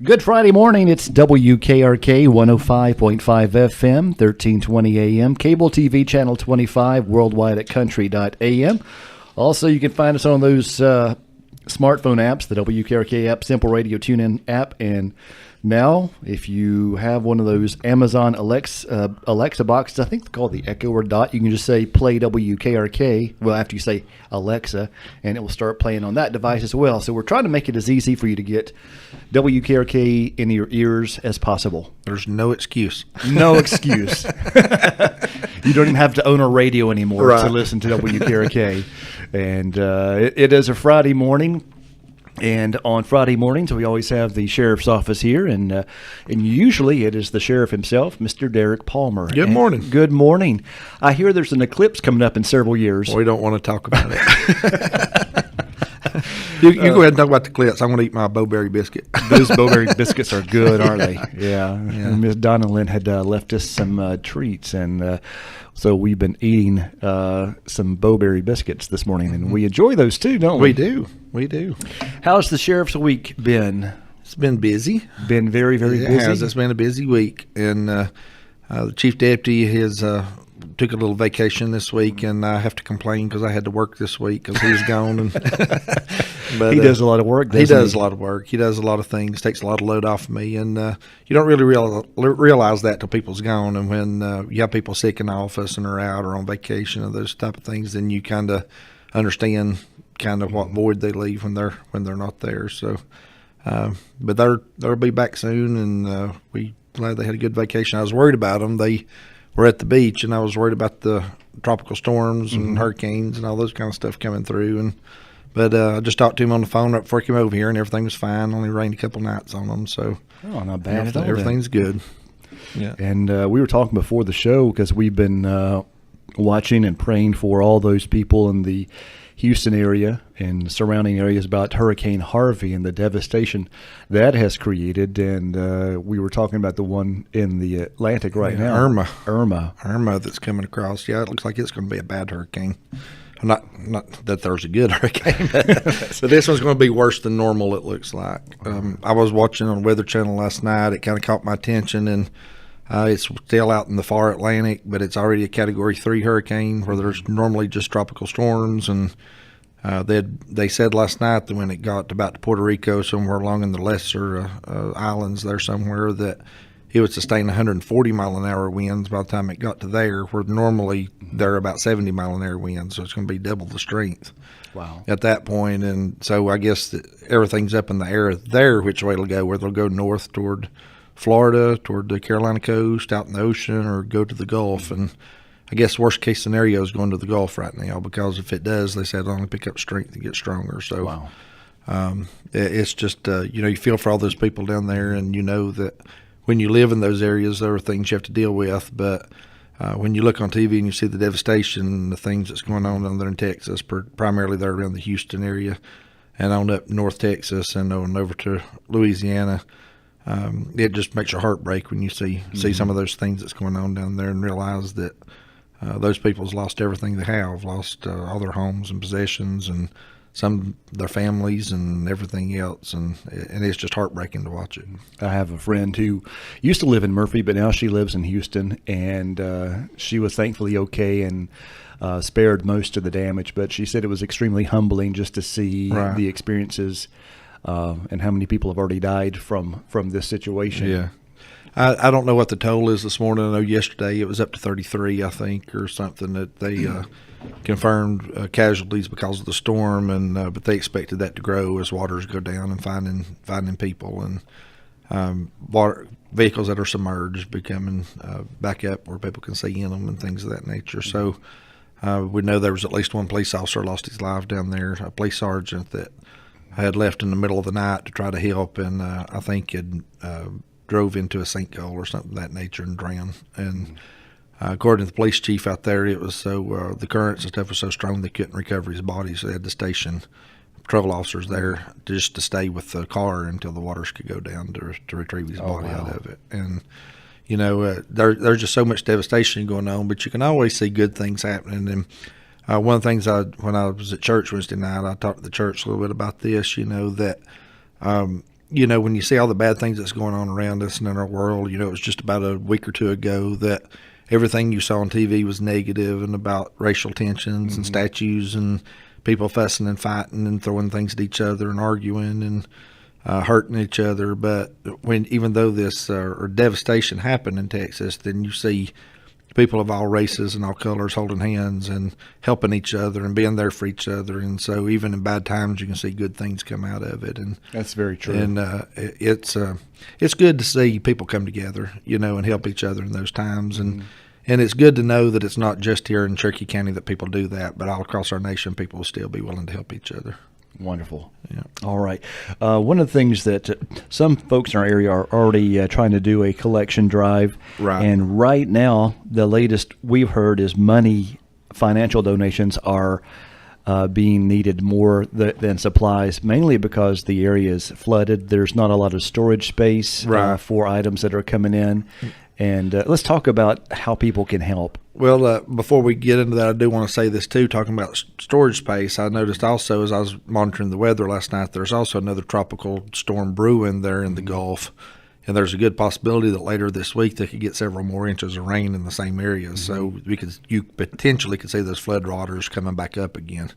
Good Friday morning. It's WKRK 105.5 FM, 1320 AM, cable TV channel 25, worldwide at country.am. Also, you can find us on those smartphone apps, the WKRK app, Simple Radio TuneIn app, and now, if you have one of those Amazon Alexa boxes, I think they're called the Echo or Dot, you can just say play WKRK, well, after you say Alexa, and it will start playing on that device as well. So we're trying to make it as easy for you to get WKRK in your ears as possible. There's no excuse. No excuse. You don't even have to own a radio anymore to listen to WKRK. And it is a Friday morning. And on Friday mornings, we always have the sheriff's office here, and usually it is the sheriff himself, Mr. Derek Palmer. Good morning. Good morning. I hear there's an eclipse coming up in several years. We don't want to talk about it. You go ahead and talk about the eclipse. I'm going to eat my bowberry biscuit. Those bowberry biscuits are good, aren't they? Yeah. Miss Donna Lynn had left us some treats, and so we've been eating some bowberry biscuits this morning, and we enjoy those too, don't we? We do. How's the sheriff's week been? It's been busy. Been very, very busy. It has. It's been a busy week, and the chief deputy has took a little vacation this week, and I have to complain because I had to work this week because he's gone. And but he does a lot of work. He does a lot of work. He does a lot of things. Takes a lot of load off of me, and you don't really realize that till people's gone. And when you have people sick in the office and are out or on vacation and those type of things, then you kind of understand kind of what void they leave when they're not there. So, but they'll be back soon, and we glad they had a good vacation. I was worried about them. They were at the beach, and I was worried about the tropical storms and hurricanes and all those kind of stuff coming through. But I just talked to him on the phone right before I came over here, and everything was fine. Only rained a couple nights on them, so not bad at all. Everything's good. Yeah. And we were talking before the show because we've been watching and praying for all those people in the Houston area and surrounding areas about Hurricane Harvey and the devastation that has created. And we were talking about the one in the Atlantic now. Irma that's coming across. Yeah, it looks like it's going to be a bad hurricane. Not that there's a good hurricane, but this one's going to be worse than normal, it looks like. I was watching on Weather Channel last night. It kind of caught my attention, and it's still out in the far Atlantic, but it's already a Category 3 hurricane where there's normally just tropical storms. And they said last night that when it got about to Puerto Rico, somewhere along in the lesser islands there somewhere, that it would sustain 140 mile an hour winds by the time it got to there, where normally they're about 70 mile an hour winds. So it's going to be double the strength. Wow. At that point. And so I guess that everything's up in the air there, which way it'll go, whether they'll go north toward Florida, toward the Carolina coast, out in the ocean, or go to the Gulf. And I guess worst case scenario is going to the Gulf right now, because if it does, they said it'll only pick up strength and get stronger. So wow. It's just, you feel for all those people down there, and you know that when you live in those areas, there are things you have to deal with. But when you look on TV and you see the devastation and the things that's going on down there in Texas, primarily there around the Houston area and on up North Texas and on over to Louisiana, it just makes your heart break when you see some of those things that's going on down there, and realize that those people's lost everything they have, lost all their homes and possessions, and some their families and everything else, and it's just heartbreaking to watch it. I have a friend who used to live in Murphy, but now she lives in Houston, and she was thankfully okay and spared most of the damage. But she said it was extremely humbling just to see the experiences and how many people have already died from this situation. Yeah. I don't know what the toll is this morning. I know yesterday it was up to 33, I think, or something, that they confirmed casualties because of the storm, and but they expected that to grow as waters go down and finding people, and water vehicles that are submerged becoming back up where people can see in them and things of that nature. So we know there was at least one police officer lost his life down there, a police sergeant that had left in the middle of the night to try to help, and I think had drove into a sinkhole or something of that nature and drowned. And according to the police chief out there, it was so the currents and stuff was so strong they couldn't recover his body, so they had to station patrol officers there just to stay with the car until the waters could go down to retrieve his body out of it. And there's just so much devastation going on, but you can always see good things happening. And one of the things when I was at church Wednesday night, I talked to the church a little bit about this. That when you see all the bad things that's going on around us and in our world, it was just about a week or two ago that everything you saw on TV was negative and about racial tensions and statues and people fussing and fighting and throwing things at each other and arguing and hurting each other. But even though this devastation happened in Texas, then you see people of all races and all colors holding hands and helping each other and being there for each other. And so even in bad times, you can see good things come out of it. And that's very true. And it's good to see people come together, and help each other in those times. And it's good to know that it's not just here in Cherokee County that people do that, but all across our nation, people will still be willing to help each other. Wonderful. Yeah. All right. One of the things that some folks in our area are already trying to do a collection drive. Right. And right now, the latest we've heard is financial donations are being needed more than supplies, mainly because the area is flooded. There's not a lot of storage space for items that are coming in. And let's talk about how people can help. Well, before we get into that, I do want to say this too, talking about storage space. I noticed also as I was monitoring the weather last night, there's also another tropical storm brewing there in the Gulf. And there's a good possibility that later this week they could get several more inches of rain in the same area. So you potentially could see those flood waters coming back up again.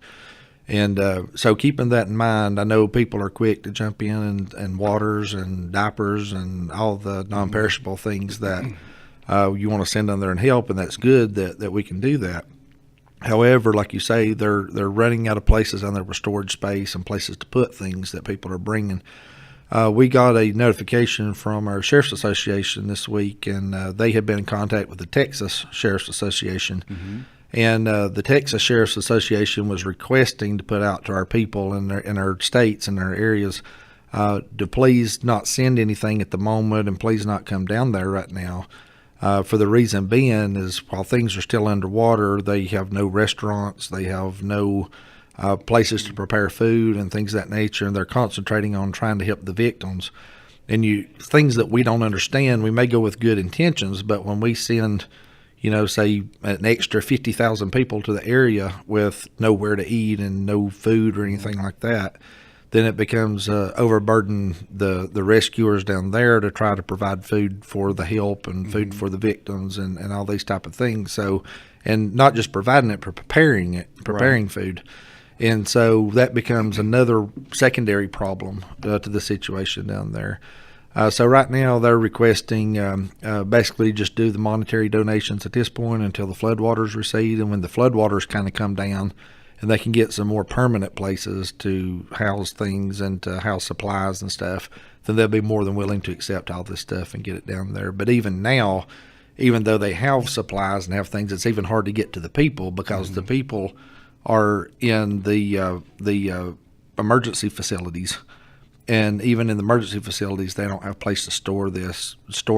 And so keeping that in mind, I know people are quick to jump in and waters and diapers and all the non-perishable things that you want to send on there and help, and that's good that we can do that. However, like you say, they're running out of places on there with storage space and places to put things that people are bringing. We got a notification from our Sheriff's Association this week, and they had been in contact with the Texas Sheriff's Association. And the Texas Sheriff's Association was requesting to put out to our people in our states and our areas to please not send anything at the moment and please not come down there right now. For the reason being is while things are still underwater, they have no restaurants, they have no places to prepare food and things of that nature, and they're concentrating on trying to help the victims. And things that we don't understand, we may go with good intentions, but when we send say an extra 50,000 people to the area with nowhere to eat and no food or anything like that, then it becomes overburden the rescuers down there to try to provide food for the help and food for the victims and all these type of things. So, and not just providing it, but preparing food. And so that becomes another secondary problem to the situation down there. So right now they're requesting basically just do the monetary donations at this point until the floodwaters recede, and when the floodwaters kind of come down and they can get some more permanent places to house things and to house supplies and stuff, then they'll be more than willing to accept all this stuff and get it down there. But even now, even though they have supplies and have things, it's even hard to get to the people because the people are in the emergency facilities. And even in the emergency facilities, they don't have a place to store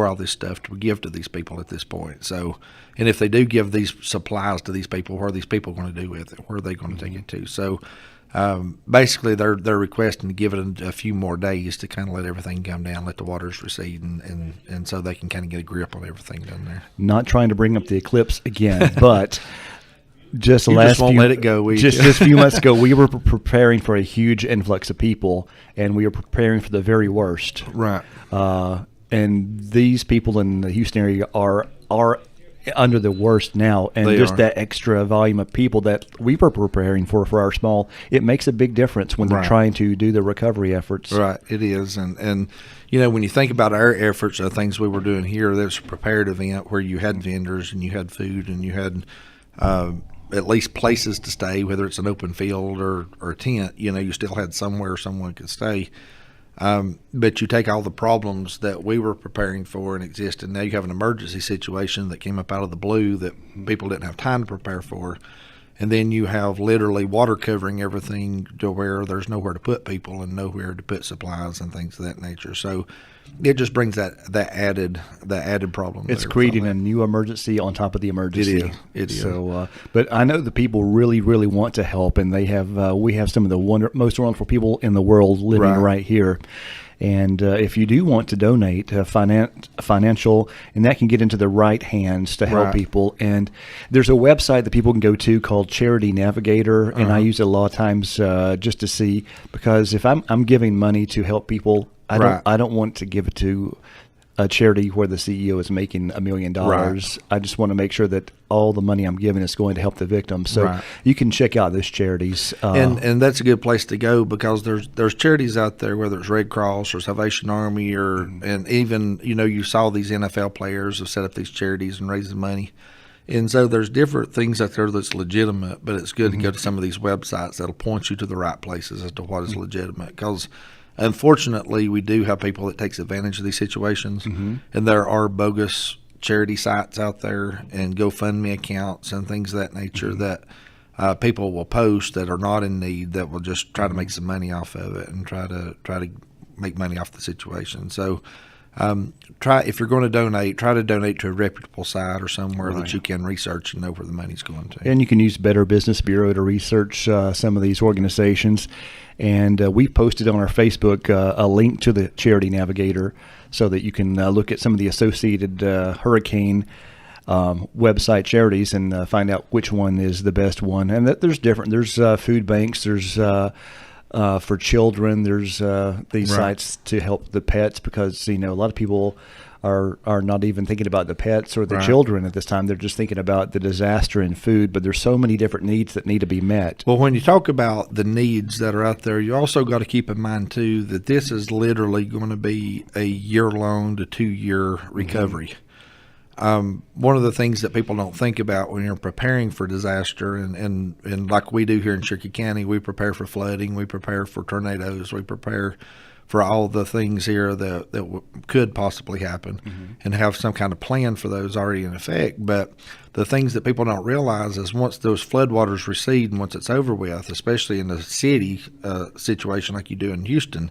all this stuff to give to these people at this point. So, and if they do give these supplies to these people, what are these people going to do with it? Where are they going to take it to? So, basically, they're requesting to give it a few more days to kind of let everything come down, let the waters recede, and so they can kind of get a grip on everything down there. Not trying to bring up the eclipse again, but. Just you just won't let it go. Just a few months ago, we were preparing for a huge influx of people, and we were preparing for the very worst. Right. And these people in the Houston area are under the worst now, and that extra volume of people that we were preparing for our small, it makes a big difference when they're trying to do the recovery efforts. Right, it is, and when you think about our efforts, the things we were doing here, there's a prepared event where you had vendors and you had food and you had at least places to stay, whether it's an open field or a tent. You still had somewhere someone could stay. But you take all the problems that we were preparing for and existed. Now you have an emergency situation that came up out of the blue that people didn't have time to prepare for. And then you have literally water covering everything to where there's nowhere to put people and nowhere to put supplies and things of that nature. So it just brings that added problem. It's creating a new emergency on top of the emergency. It is. So, but I know the people really, really want to help, and they have. We have some of the most wonderful people in the world living right here. And if you do want to donate financial, and that can get into the right hands to help people. And there's a website that people can go to called Charity Navigator, and I use it a lot of times just to see, because if I'm giving money to help people Right. I don't want to give it to a charity where the CEO is making $1 million. Right. I just want to make sure that all the money I'm giving is going to help the victims. So Right. you can check out those charities. And that's a good place to go, because there's charities out there, whether it's Red Cross or Salvation Army, or and even you saw these NFL players have set up these charities and raising money, and so there's different things out there that's legitimate. But it's good to go to some of these websites that'll point you to the right places as to what is legitimate, because unfortunately we do have people that takes advantage of these situations, and there are bogus charity sites out there and GoFundMe accounts and things of that nature that people will post that are not in need, that will just try to make some money off of it and try to make money off the situation. So if you're going to donate, try to donate to a reputable site or somewhere that you can research and know where the money's going to. And you can use Better Business Bureau to research some of these organizations. And we posted on our Facebook a link to the Charity Navigator so that you can look at some of the associated hurricane website charities and find out which one is the best one. And that there's different. There's food banks. There's for children. There's these sites to help the pets, because a lot of people are not even thinking about the pets or the children at this time. They're just thinking about the disaster in food. But there's so many different needs that need to be met. Well, when you talk about the needs that are out there, you also got to keep in mind too that this is literally going to be a year-long to 2-year recovery. One of the things that people don't think about when you're preparing for disaster, and like we do here in Cherokee County, we prepare for flooding, we prepare for tornadoes, we prepare for all the things here that could possibly happen, and have some kind of plan for those already in effect. But the things that people don't realize is once those floodwaters recede and once it's over with, especially in a city situation like you do in Houston,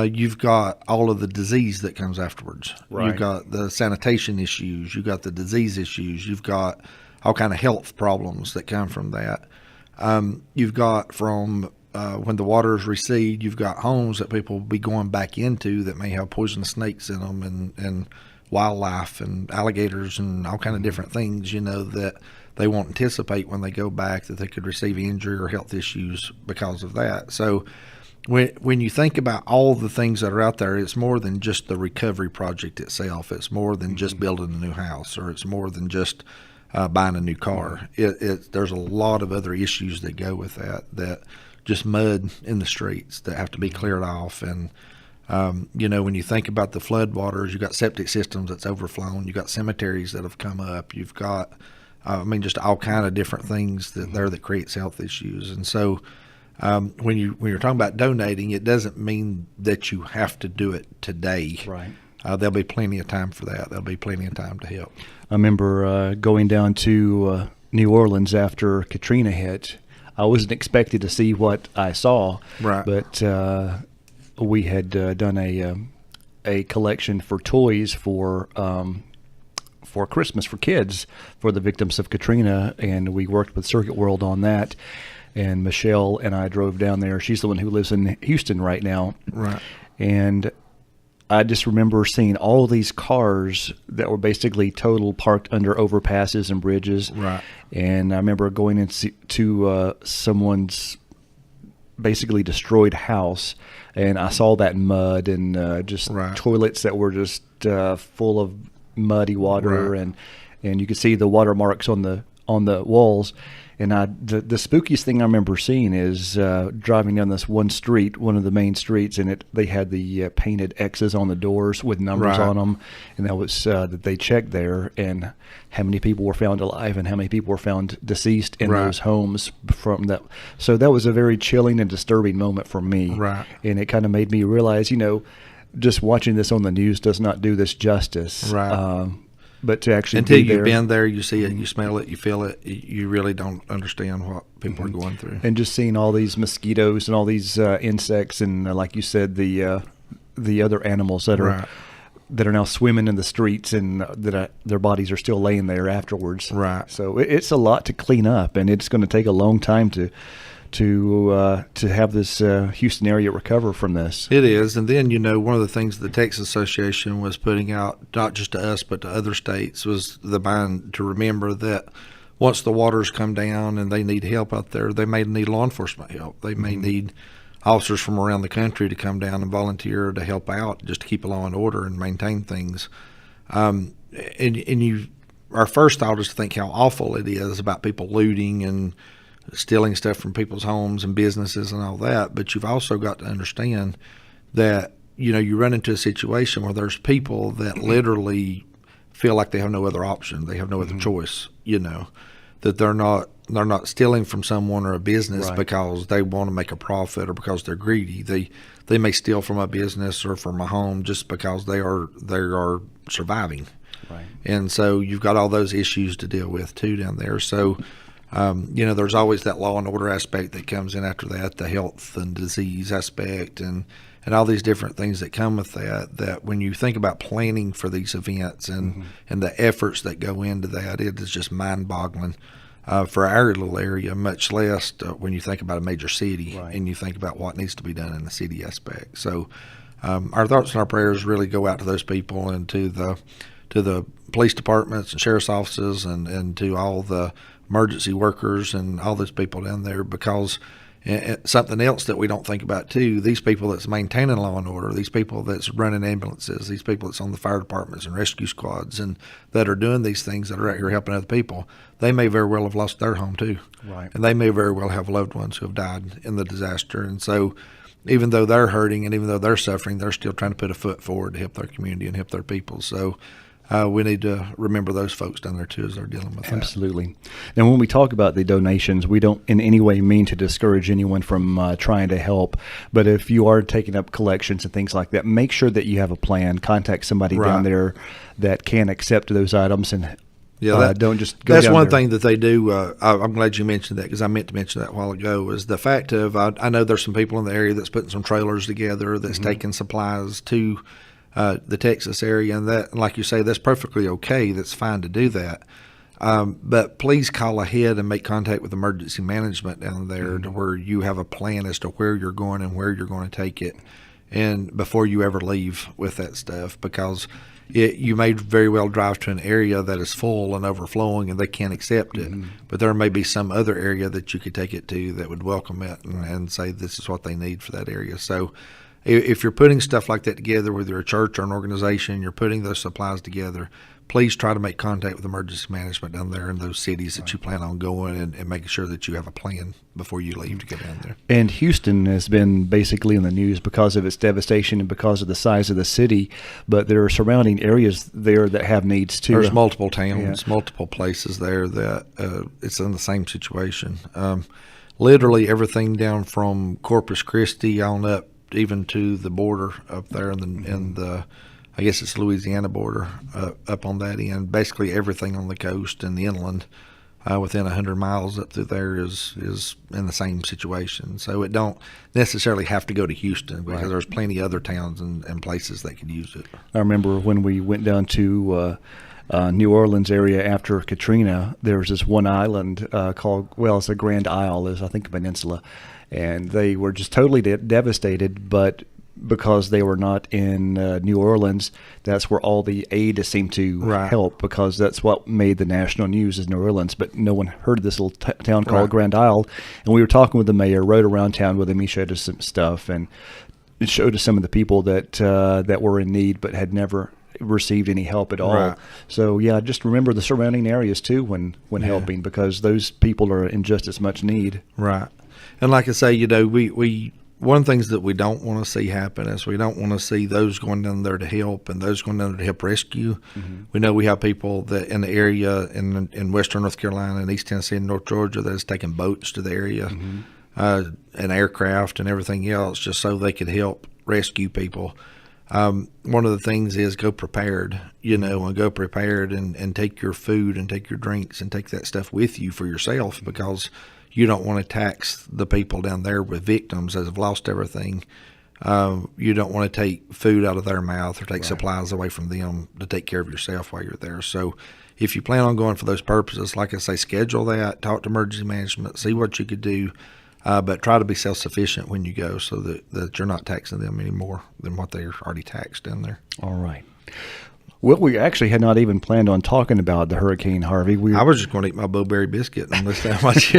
you've got all of the disease that comes afterwards. Right. You've got the sanitation issues. You've got the disease issues. You've got all kind of health problems that come from that. You've got from when the waters recede, you've got homes that people will be going back into that may have poisonous snakes in them, and wildlife and alligators and all kind of different things, that they won't anticipate when they go back, that they could receive injury or health issues because of that. So when you think about all the things that are out there, it's more than just the recovery project itself. It's more than just building a new house, or it's more than just buying a new car. There's a lot of other issues that go with that just mud in the streets that have to be cleared off. And when you think about the flood waters, you've got septic systems that's overflown. You've got cemeteries that have come up. You've got, just all kind of different things that creates health issues. And so when you're talking about donating, it doesn't mean that you have to do it today. Right. There'll be plenty of time for that. There'll be plenty of time to help. I remember going down to New Orleans after Katrina hit. I wasn't expected to see what I saw, Right. But we had done a collection for toys for Christmas for kids for the victims of Katrina, and we worked with Circuit World on that. And Michelle and I drove down there. She's the one who lives in Houston right now, Right. And I just remember seeing all these cars that were basically total parked under overpasses and bridges. Right. And I remember going into someone's basically destroyed house, and I saw that mud and just toilets that were just full of muddy water, and you could see the watermarks on the walls. And the spookiest thing I remember seeing is driving down this one street, one of the main streets, and they had the painted X's on the doors with numbers on them, and that was that they checked there, and how many people were found alive and how many people were found deceased in those homes from that. So that was a very chilling and disturbing moment for me, and it kind of made me realize, just watching this on the news does not do this justice. But to actually until be there, you've been there, you see it, you smell it, you feel it, you really don't understand what people are going through. And just seeing all these mosquitoes and all these insects, and like you said, the other animals that are now swimming in the streets, and that their bodies are still laying there afterwards. Right. So it's a lot to clean up, and it's going to take a long time to have this Houston area recover from this. It is. And then, one of the things the Texas Association was putting out, not just to us but to other states, was the mind to remember that once the waters come down and they need help out there, they may need law enforcement help. They may need officers from around the country to come down and volunteer to help out, just to keep law and order and maintain things. Our first thought is to think how awful it is about people looting and stealing stuff from people's homes and businesses and all that. But you've also got to understand that, you run into a situation where there's people that literally feel like they have no other option. They have no other choice, that they're not stealing from someone or a business because they want to make a profit or because they're greedy. They may steal from a business or from a home just because they are surviving. Right. And so you've got all those issues to deal with too down there. So, there's always that law and order aspect that comes in after that, the health and disease aspect and all these different things that come with that when you think about planning for these events and the efforts that go into that, it is just mind-boggling for our little area, much less when you think about a major city and you think about what needs to be done in the city aspect. So our thoughts and our prayers really go out to those people and to the police departments and sheriff's offices and to all the emergency workers and all those people down there, because something else that we don't think about too, these people that's maintaining law and order, these people that's running ambulances, these people that's on the fire departments and rescue squads and that are doing these things that are out here helping other people, they may very well have lost their home too. Right. And they may very well have loved ones who have died in the disaster. And so even though they're hurting and even though they're suffering, they're still trying to put a foot forward to help their community and help their people. So we need to remember those folks down there too as they're dealing with that. Absolutely. And when we talk about the donations, we don't in any way mean to discourage anyone from trying to help. But if you are taking up collections and things like that, make sure that you have a plan. Contact somebody down there that can accept those items and don't just go that's down one there. thing that they do. I'm glad you mentioned that because I meant to mention that a while ago, is the fact of I know there's some people in the area that's putting some trailers together that's taking supplies to the Texas area, and that, like you say, that's perfectly okay. That's fine to do that. But please call ahead and make contact with emergency management down there to where you have a plan as to where you're going and where you're going to take it, and before you ever leave with that stuff, because you may very well drive to an area that is full and overflowing and they can't accept it, but there may be some other area that you could take it to that would welcome it and say this is what they need for that area. So if you're putting stuff like that together, whether you're a church or an organization, you're putting those supplies together, please try to make contact with emergency management down there in those cities that you plan on going and making sure that you have a plan before you leave to go down there. And Houston has been basically in the news because of its devastation and because of the size of the city, but there are surrounding areas there that have needs too. There's multiple towns, multiple places there that it's in the same situation. Literally everything down from Corpus Christi on up even to the border up there in the I guess it's Louisiana border up on that end. Basically everything on the coast and the inland within 100 miles up through there is in the same situation. So it don't necessarily have to go to Houston because there's plenty of other towns and places that could use it. I remember when we went down to New Orleans area after Katrina, there was this one island called, it's a Grand Isle, is I think a peninsula, and they were just totally devastated, but because they were not in New Orleans, that's where all the aid seemed to help, because that's what made the national news is New Orleans. But no one heard of this little town called Grand Isle. And we were talking with the mayor, rode around town with him. He showed us some stuff and showed us some of the people that were in need but had never received any help at all. So just remember the surrounding areas too when helping, because those people are in just as much need. Right. And like I say, we one of the things that we don't want to see happen is we don't want to see those going down there to help and those going down there to help rescue. We know we have people that in the area in western North Carolina and East Tennessee and North Georgia that is taking boats to the area and aircraft and everything else just so they could help rescue people. One of the things is go prepared, and go prepared and take your food and take your drinks and take that stuff with you for yourself, because you don't want to tax the people down there with victims that have lost everything. You don't want to take food out of their mouth or take supplies away from them to take care of yourself while you're there. So if you plan on going for those purposes, like I say, schedule that, talk to emergency management, see what you could do, but try to be self-sufficient when you go so that you're not taxing them any more than what they're already taxed down there. All right. Well, we actually had not even planned on talking about the Hurricane Harvey. I was just going to eat my blueberry biscuit and listen to how much.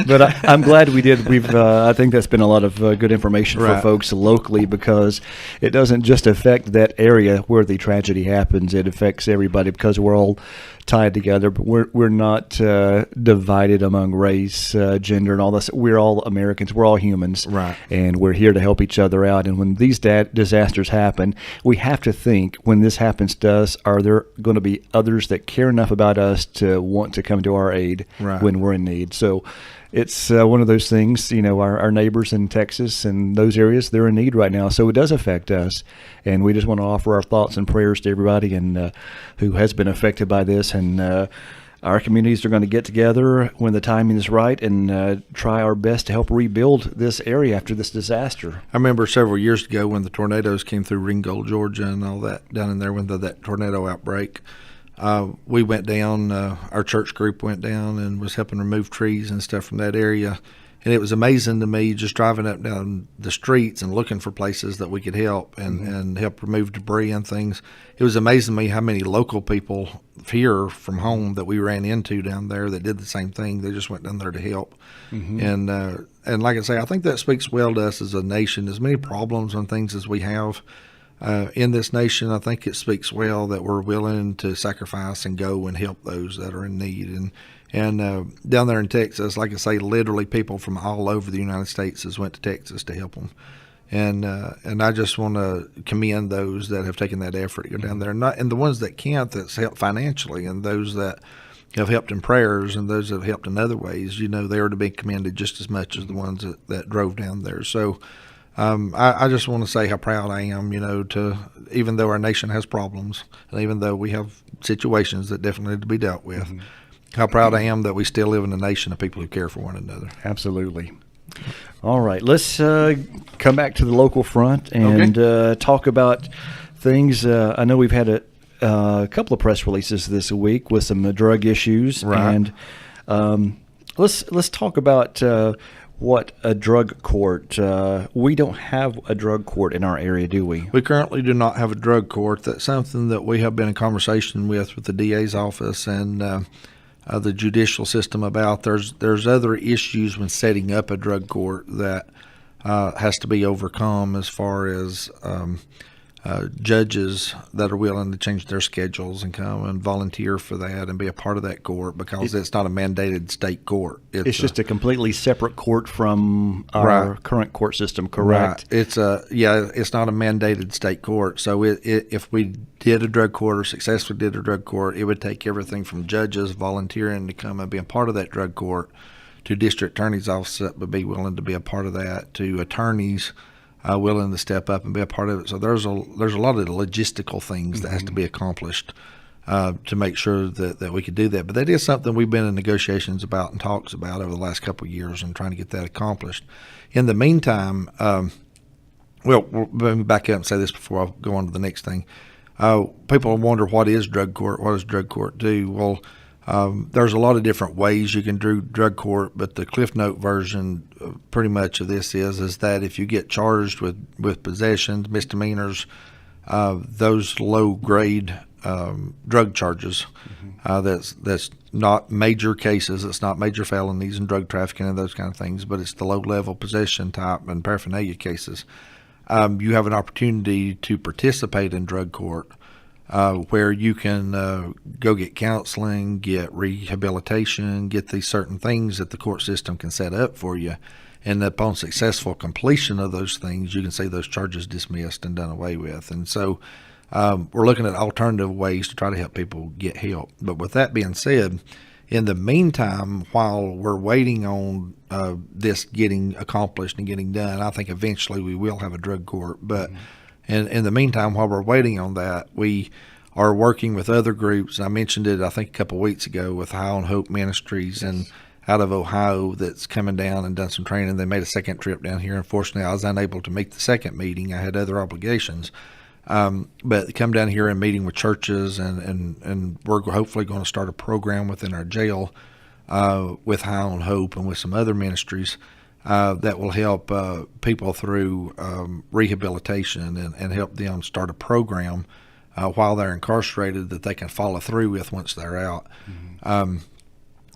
But I'm glad we did. I think that's been a lot of good information for Right. folks locally, because it doesn't just affect that area where the tragedy happens. It affects everybody because we're all tied together. But we're not divided among race, gender, and all this. We're all Americans. We're all humans, Right. and we're here to help each other out. And when these disasters happen, we have to think, when this happens to us, are there going to be others that care enough about us to want to come to our aid Right. when we're in need? So it's one of those things, our neighbors in Texas and those areas, they're in need right now. So it does affect us. And we just want to offer our thoughts and prayers to everybody and who has been affected by this. And our communities are going to get together when the timing is right and try our best to help rebuild this area after this disaster. I remember several years ago when the tornadoes came through Ringgold, Georgia, and all that down in there when that tornado outbreak. We went down, our church group went down and was helping remove trees and stuff from that area. And it was amazing to me just driving up down the streets and looking for places that we could help and help remove debris and things. It was amazing to me how many local people here from home that we ran into down there that did the same thing. They just went down there to help. And like I say, I think that speaks well to us as a nation. As many problems and things as we have in this nation, I think it speaks well that we're willing to sacrifice and go and help those that are in need. And down there in Texas, like I say, literally people from all over the United States has went to Texas to help them. And I just want to commend those that have taken that effort to go down there, and the ones that can't, that's helped financially, and those that have helped in prayers, and those that have helped in other ways. They are to be commended just as much as the ones that drove down there. So I just want to say how proud I am, to, even though our nation has problems, and even though we have situations that definitely need to be dealt with, how proud I am that we still live in a nation of people who care for one another. Absolutely. All right, let's come back to the local front and talk about things. I know we've had a couple of press releases this week with some drug issues, Right. and let's talk about what a drug court. We don't have a drug court in our area, do we? We currently do not have a drug court. That's something that we have been in conversation with the DA's office and the judicial system about. There's other issues when setting up a drug court that has to be overcome, as far as judges that are willing to change their schedules and come and volunteer for that and be a part of that court, because it's not a mandated state court. It's just a completely separate court from our current court system, correct? Right. It's not a mandated state court. So if we did a drug court or successfully did a drug court, it would take everything from judges volunteering to come and be a part of that drug court, to district attorney's office that would be willing to be a part of that, to attorneys willing to step up and be a part of it. So there's a lot of logistical things that has to be accomplished to make sure that we could do that. But that is something we've been in negotiations about and talks about over the last couple of years, and trying to get that accomplished. In the meantime, let me back up and say this before I go on to the next thing. People wonder, what is drug court? What does drug court do? Well, there's a lot of different ways you can do drug court, but the Cliff Note version pretty much of this is that if you get charged with possessions, misdemeanors, those low grade drug charges, that's not major cases, it's not major felonies and drug trafficking and those kind of things, but it's the low level possession type and paraphernalia cases. You have an opportunity to participate in drug court, where you can go get counseling, get rehabilitation, get these certain things that the court system can set up for you. And upon successful completion of those things, you can see those charges dismissed and done away with. And so we're looking at alternative ways to try to help people get help. But with that being said, in the meantime, while we're waiting on this getting accomplished and getting done, I think eventually we will have a drug court. But and in the meantime, while we're waiting on that, we are working with other groups. I mentioned it, I think, a couple of weeks ago with High on Hope Ministries and out of Ohio that's coming down and done some training. They made a second trip down here. Unfortunately, I was unable to make the second meeting. I had other obligations. But come down here and meeting with churches, and we're hopefully going to start a program within our jail with High on Hope and with some other ministries that will help people through rehabilitation and help them start a program while they're incarcerated that they can follow through with once they're out.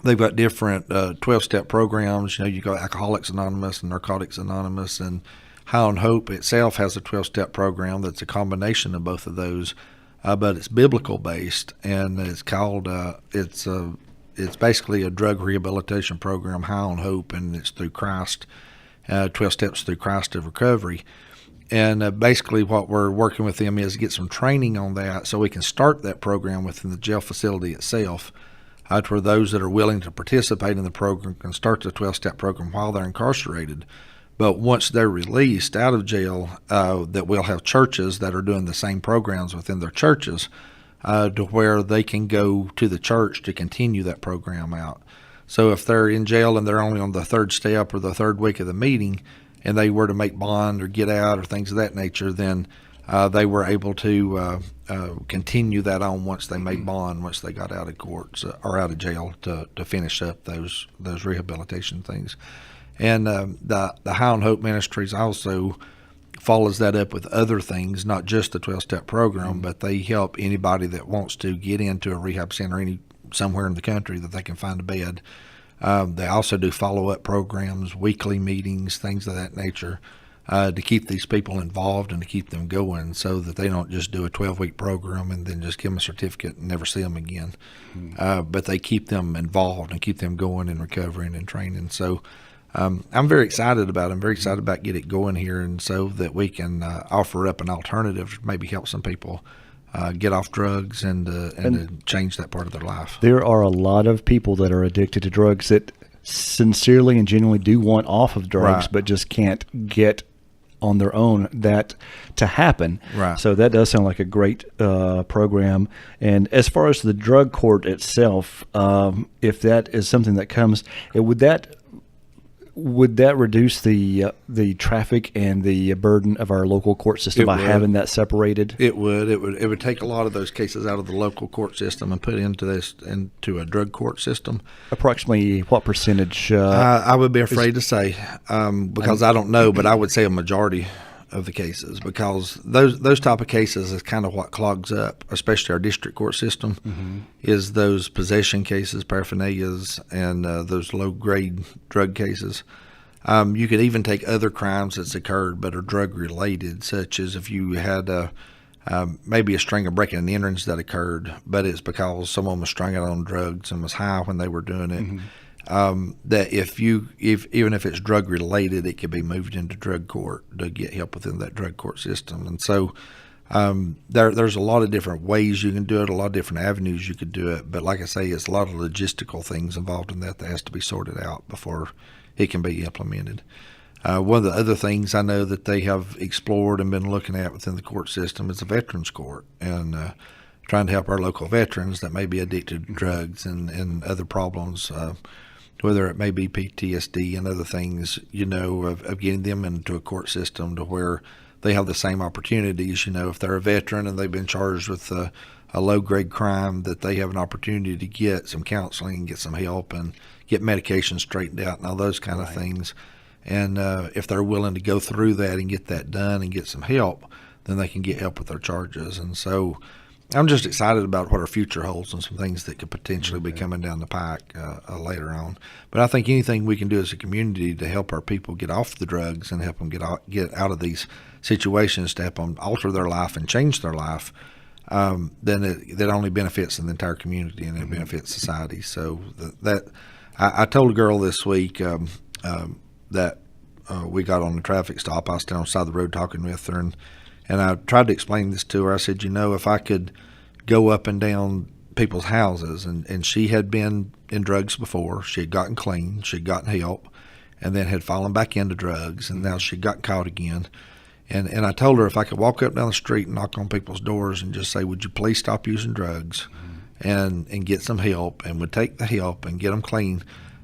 They've got different 12-step programs. You know, you got Alcoholics Anonymous and Narcotics Anonymous, and High on Hope itself has a 12-step program that's a combination of both of those, but it's biblical based, and it's called it's basically a drug rehabilitation program, High on Hope, and it's through Christ, 12 Steps Through Christ of Recovery. And basically what we're working with them is get some training on that so we can start that program within the jail facility itself, to where those that are willing to participate in the program can start the 12-step program while they're incarcerated. But once they're released out of jail, that we'll have churches that are doing the same programs within their churches, to where they can go to the church to continue that program out. So if they're in jail and they're only on the third step or the third week of the meeting, and they were to make bond or get out or things of that nature, then they were able to continue that on once they made bond, once they got out of courts or out of jail to finish up those rehabilitation things. And the High on Hope Ministries also follows that up with other things, not just the 12-step program, but they help anybody that wants to get into a rehab center somewhere in the country that they can find a bed. They also do follow-up programs, weekly meetings, things of that nature, to keep these people involved and to keep them going so that they don't just do a 12-week program and then just give them a certificate and never see them again. But they keep them involved and keep them going and recovering and training. So I'm very excited about it. I'm very excited about getting it going here, and so that we can offer up an alternative to maybe help some people get off drugs and to change that part of their life. There are a lot of people that are addicted to drugs that sincerely and genuinely do want off of drugs, Right. but just can't get on their own that to happen. Right. So that does sound like a great program. And as far as the drug court itself, if that is something that comes, would that reduce the traffic and the burden of our local court system by having that separated? It would take a lot of those cases out of the local court system and put into a drug court system. Approximately what percentage? I would be afraid to say because I don't know, but I would say a majority of the cases, because those type of cases is kind of what clogs up, especially our district court system, is those possession cases, paraphernalias, and those low-grade drug cases. You could even take other crimes that's occurred but are drug-related, such as if you had maybe a string of breaking and enterings that occurred, but it's because someone was strung out on drugs and was high when they were doing it. That if even if it's drug related, it can be moved into drug court to get help within that drug court system. And so there's a lot of different ways you can do it, a lot of different avenues you could do it. But like I say, it's a lot of logistical things involved in that has to be sorted out before it can be implemented. One of the other things I know that they have explored and been looking at within the court system is the veterans court, and trying to help our local veterans that may be addicted to drugs and other problems, whether it may be PTSD and other things, of getting them into a court system to where they have the same opportunities. If they're a veteran and they've been charged with a low-grade crime, that they have an opportunity to get some counseling and get some help and get medication straightened out and all those kind of things. And if they're willing to go through that and get that done and get some help, then they can get help with their charges. And so I'm just excited about what our future holds and some things that could potentially be coming down the pike later on. But I think anything we can do as a community to help our people get off the drugs and help them get out of these situations, to help them alter their life and change their life, then that only benefits the entire community and it benefits society. So I told a girl this week that we got on the traffic stop. I was standing on the side of the road talking with her, and I tried to explain this to her. I said, if I could go up and down people's houses, and she had been in drugs before. She had gotten clean. She had gotten help, and then had fallen back into drugs, and now she got caught again. And I told her if I could walk up down the street and knock on people's doors and just say, would you please stop using drugs and get some help, and would take the help and get them clean,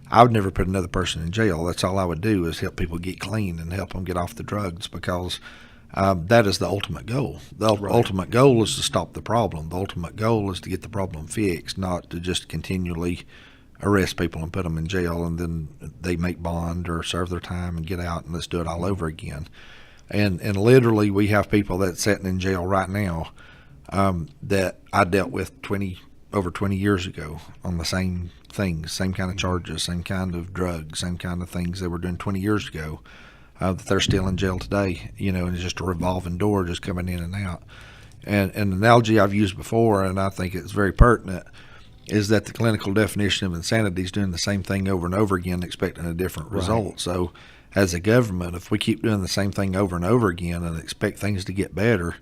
I would never put another person in jail. That's all I would do, is help people get clean and help them get off the drugs, because that is the ultimate goal. The ultimate goal is to stop the problem. The ultimate goal is to get the problem fixed, not to just continually arrest people and put them in jail and then they make bond or serve their time and get out and let's do it all over again. And literally we have people that's sitting in jail right now that I dealt with over 20 years ago on the same things, same kind of charges, same kind of drugs, same kind of things they were doing 20 years ago, that they're still in jail today, and it's just a revolving door just coming in and out. And an analogy I've used before, and I think it's very pertinent, is that the clinical definition of insanity is doing the same thing over and over again, expecting a different result. Right. So as a government, if we keep doing the same thing over and over again and expect things to get better,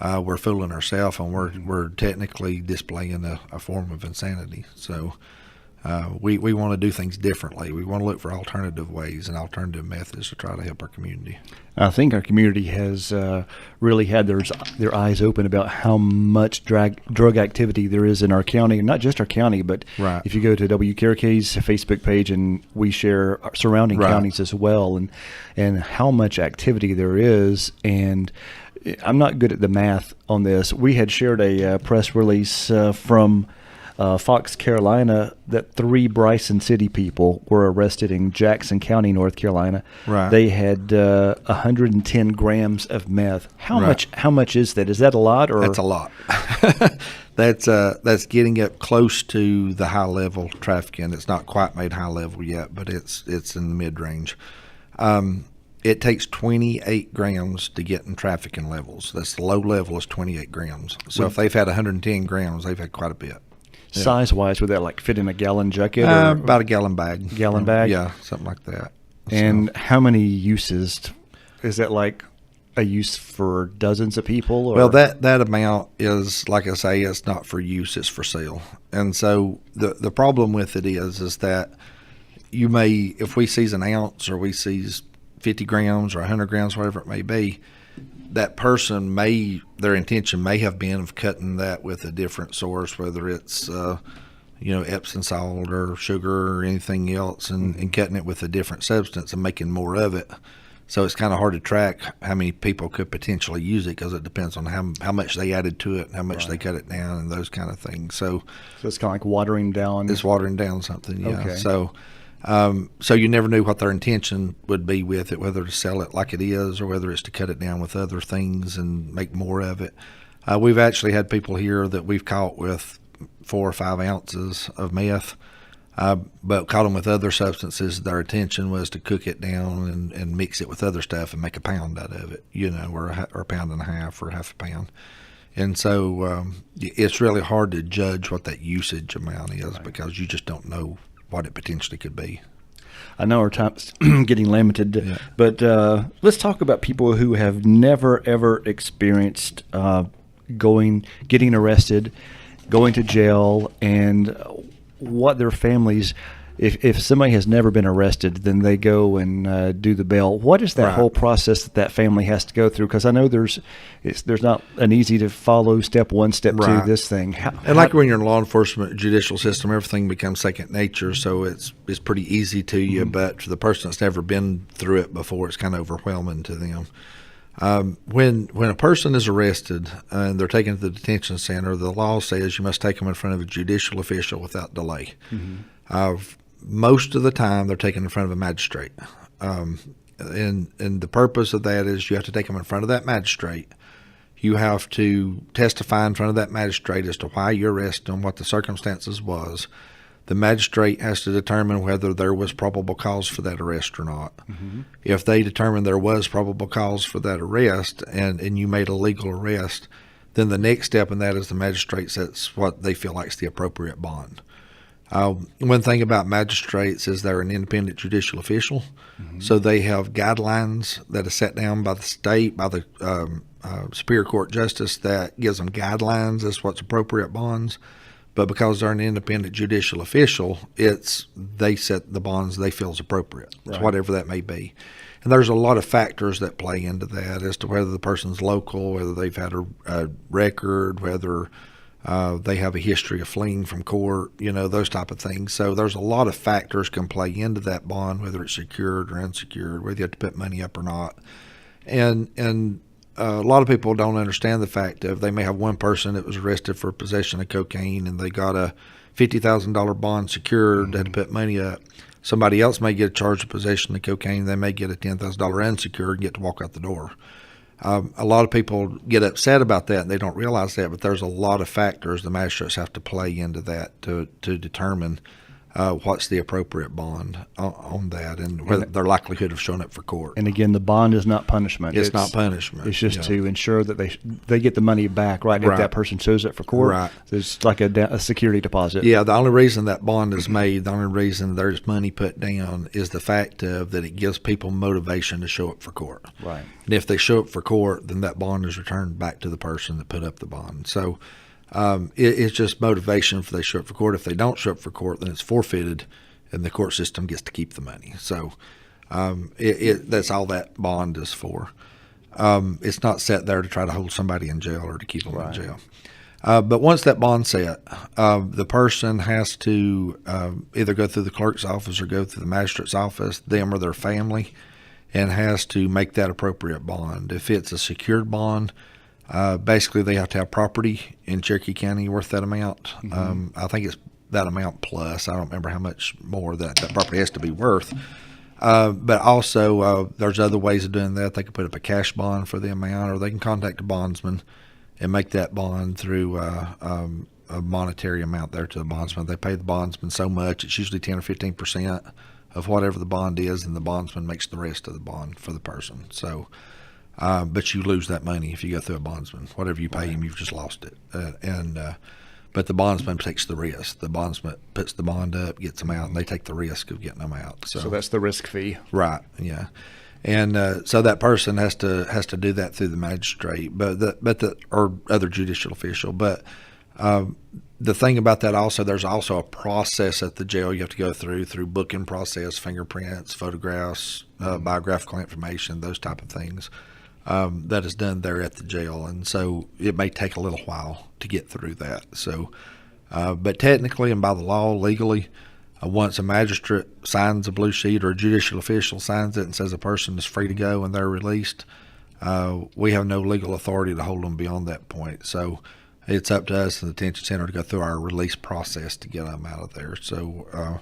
we're fooling ourselves, and we're technically displaying a form of insanity. So we want to do things differently. We want to look for alternative ways and alternative methods to try to help our community. I think our community has really had their eyes open about how much drug activity there is in our county, and not just our county, but Right. if you go to WKRK's Facebook page, and we share our surrounding Right. counties as well, and how much activity there is. And I'm not good at the math on this. We had shared a press release from Fox, Carolina, that 3 Bryson City people were arrested in Jackson County, North Carolina. Right. They had 110 grams of meth. How Right. much is that? Is that a lot? Or That's a lot. That's getting up close to the high level trafficking. It's not quite made high level yet, but it's in the mid range. It takes 28 grams to get in trafficking levels. That's the low level is 28 grams. So if they've had 110 grams, they've had quite a bit. size wise, would that like fit in a gallon bucket? About a gallon bag. Gallon bag? Yeah, something like that. And So- how many uses? Is that like a use for dozens of people? Or? Well, that amount is, like I say, it's not for use, it's for sale. And so the problem with it is that you may, if we seize an ounce or we seize 50 grams or 100 grams, whatever it may be, that person their intention may have been of cutting that with a different source, whether it's, Epsom salt or sugar or anything else, and cutting it with a different substance and making more of it. So it's kind of hard to track how many people could potentially use it, because it depends on how much they added to it and how much they cut it down and those kind of things. So it's kind of like watering down. it's watering down something, yeah. Okay. So you never knew what their intention would be with it, whether to sell it like it is or whether it's to cut it down with other things and make more of it. We've actually had people here that we've caught with 4 or 5 ounces of meth, but caught them with other substances. Their intention was to cook it down and mix it with other stuff and make a pound out of it, or a pound and a half or half a pound. And so it's really hard to judge what that usage amount is, because you just don't know what it potentially could be. I know our time's getting limited, Yeah. but let's talk about people who have never ever experienced getting arrested, going to jail, and what their families. If somebody has never been arrested, then they go and do the bail. What is that Right. whole process that family has to go through? Because I know there's not an easy to follow step 1, step 2, Right. this thing. And like when you're in law enforcement, judicial system, everything becomes second nature, so it's pretty easy to you. But for the person that's never been through it before, it's kind of overwhelming to them. When a person is arrested and they're taken to the detention center, the law says you must take them in front of a judicial official without delay. Most of the time, they're taken in front of a magistrate. And the purpose of that is you have to take them in front of that magistrate. You have to testify in front of that magistrate as to why you arrested them, what the circumstances was. The magistrate has to determine whether there was probable cause for that arrest or not. If they determine there was probable cause for that arrest and you made a legal arrest, then the next step in that is the magistrate sets what they feel like is the appropriate bond. One thing about magistrates is they're an independent judicial official, so they have guidelines that are set down by the state, by the Superior Court Justice, that gives them guidelines as what's appropriate bonds. But because they're an independent judicial official, they set the bonds they feel is appropriate, Right. whatever that may be. And there's a lot of factors that play into that as to whether the person's local, whether they've had a record, whether they have a history of fleeing from court, those type of things. So there's a lot of factors can play into that bond, whether it's secured or unsecured, whether you have to put money up or not. And a lot of people don't understand the fact of they may have one person that was arrested for possession of cocaine and they got a $50,000 bond secured, had to put money up. Somebody else may get charged with possession of cocaine. They may get a $10,000 unsecured and get to walk out the door. A lot of people get upset about that, and they don't realize that. But there's a lot of factors the magistrates have to play into that to determine what's the appropriate bond on that, and whether their likelihood of showing up for court. And again, the bond is not punishment. It's not punishment. It's just to ensure that they get the money back, right? If that person shows up for court, right. It's like a security deposit. Yeah, the only reason that bond is made, the only reason there's money put down is the fact of that it gives people motivation to show up for court. Right. And if they show up for court, then that bond is returned back to the person that put up the bond. So it's just motivation if they show up for court. If they don't show up for court, then it's forfeited, and the court system gets to keep the money. So that's all that bond is for. It's not set there to try to hold somebody in jail or to keep them in jail. But once that bond's set, the person has to either go through the clerk's office or go through the magistrate's office, them or their family, and has to make that appropriate bond. If it's a secured bond, basically they have to have property in Cherokee County worth that amount. I think it's that amount plus. I don't remember how much more that property has to be worth. But also there's other ways of doing that. They can put up a cash bond for the amount, or they can contact a bondsman and make that bond through a monetary amount there to the bondsman. They pay the bondsman so much. It's usually 10 or 15% of whatever the bond is, and the bondsman makes the rest of the bond for the person. So but you lose that money if you go through a bondsman. Whatever you pay him, you've just lost it. But the bondsman takes the risk. The bondsman puts the bond up, gets them out, and they take the risk of getting them out. So that's the risk fee. Right, yeah. And so that person has to do that through the magistrate, or other judicial official. But the thing about that also, there's also a process at the jail you have to go through booking process, fingerprints, photographs, biographical information, those type of things. That is done there at the jail, and so it may take a little while to get through that. So, but technically and by the law, legally, once a magistrate signs a blue sheet or a judicial official signs it and says a person is free to go and they're released, we have no legal authority to hold them beyond that point. So it's up to us, the detention center, to go through our release process to get them out of there. So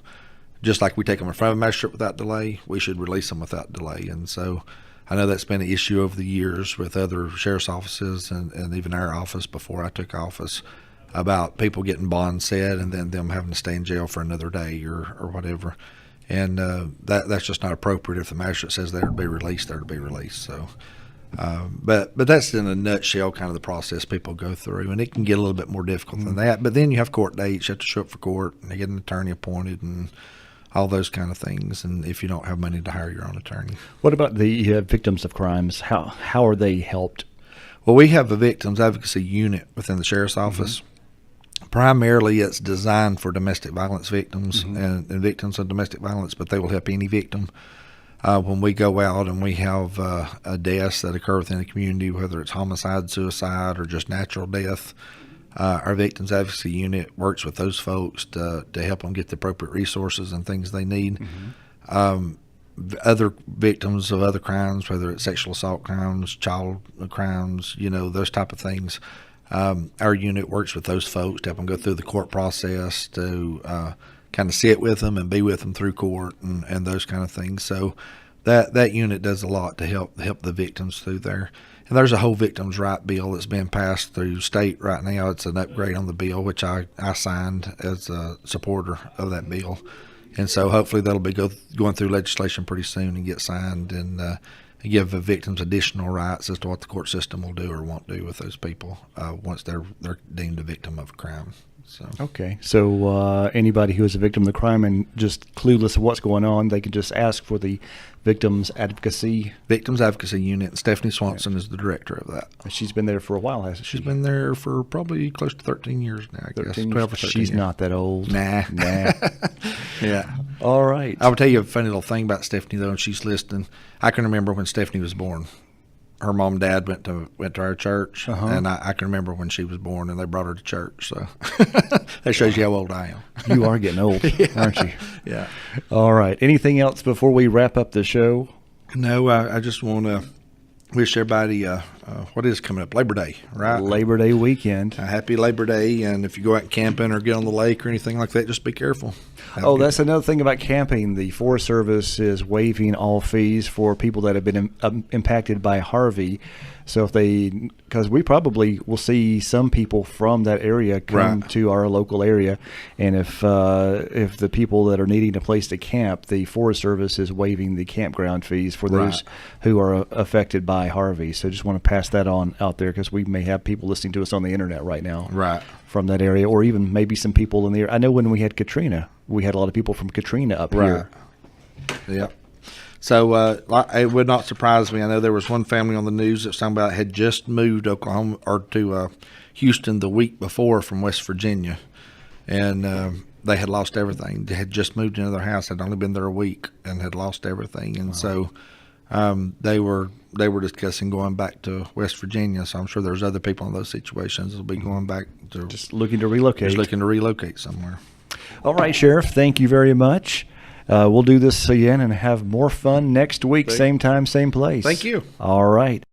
just like we take them in front of a magistrate without delay, we should release them without delay. And so I know that's been an issue over the years with other sheriff's offices and even our office before I took office, about people getting bond set and then them having to stay in jail for another day or whatever. And that's just not appropriate. If the magistrate says they're to be released, they're to be released. So, but that's in a nutshell kind of the process people go through, and it can get a little bit more difficult than that. But then you have court dates, you have to show up for court, and they get an attorney appointed, and all those kind of things. And if you don't have money to hire your own attorney. What about the victims of crimes? How are they helped? Well, we have a victims advocacy unit within the sheriff's office. Primarily, it's designed for domestic violence victims and victims of domestic violence, but they will help any victim. When we go out and we have deaths that occur within the community, whether it's homicide, suicide, or just natural death, our victims advocacy unit works with those folks to help them get the appropriate resources and things they need. Other victims of other crimes, whether it's sexual assault crimes, child crimes, those type of things, our unit works with those folks to help them go through the court process, to kind of sit with them and be with them through court and those kind of things. So that unit does a lot to help the victims through there. And there's a whole victims' right bill that's being passed through state right now. It's an upgrade on the bill, which I signed as a supporter of that bill. And so hopefully that'll be going through legislation pretty soon and get signed, and give the victims additional rights as to what the court system will do or won't do with those people once they're deemed a victim of a crime. So. Okay, so anybody who is a victim of the crime and just clueless of what's going on, they can just ask for the Victims Advocacy Unit. And Stephanie Swanson is the director of that. She's been there for a while, hasn't she? She's been there for probably close to 13 years now, I guess. 12 or 13 She's years. not that old. Nah. Yeah. All right. I will tell you a funny little thing about Stephanie, though, and she's listening. I can remember when Stephanie was born. Her mom and dad went to our church, and I can remember when she was born, and they brought her to church. So that shows you how old I am. You are getting old, aren't you? Yeah. All right. Anything else before we wrap up the show? No, I just want to wish everybody what is coming up? Labor Day, right? Labor Day weekend. A happy Labor Day, and if you go out camping or get on the lake or anything like that, just be careful. That's another thing about camping. The Forest Service is waiving all fees for people that have been impacted by Harvey. So because we probably will see some people from that area come Right. to our local area, and if the people that are needing a place to camp, the Forest Service is waiving the campground fees for those Right. who are affected by Harvey. So just want to pass that on out there because we may have people listening to us on the internet right now, Right. from that area, or even maybe some people in the area. I know when we had Katrina, we had a lot of people from Katrina up here. Yeah. So it would not surprise me. I know there was one family on the news that was talking about had just moved Oklahoma or to Houston the week before from West Virginia, and they had lost everything. They had just moved into their house, had only been there a week, and had lost everything. And so they were discussing going back to West Virginia. So I'm sure there's other people in those situations that'll be going back to Just looking to relocate. just looking to relocate somewhere. All right, Sheriff, thank you very much. We'll do this again and have more fun next week, same time, same place. Thank you. All right.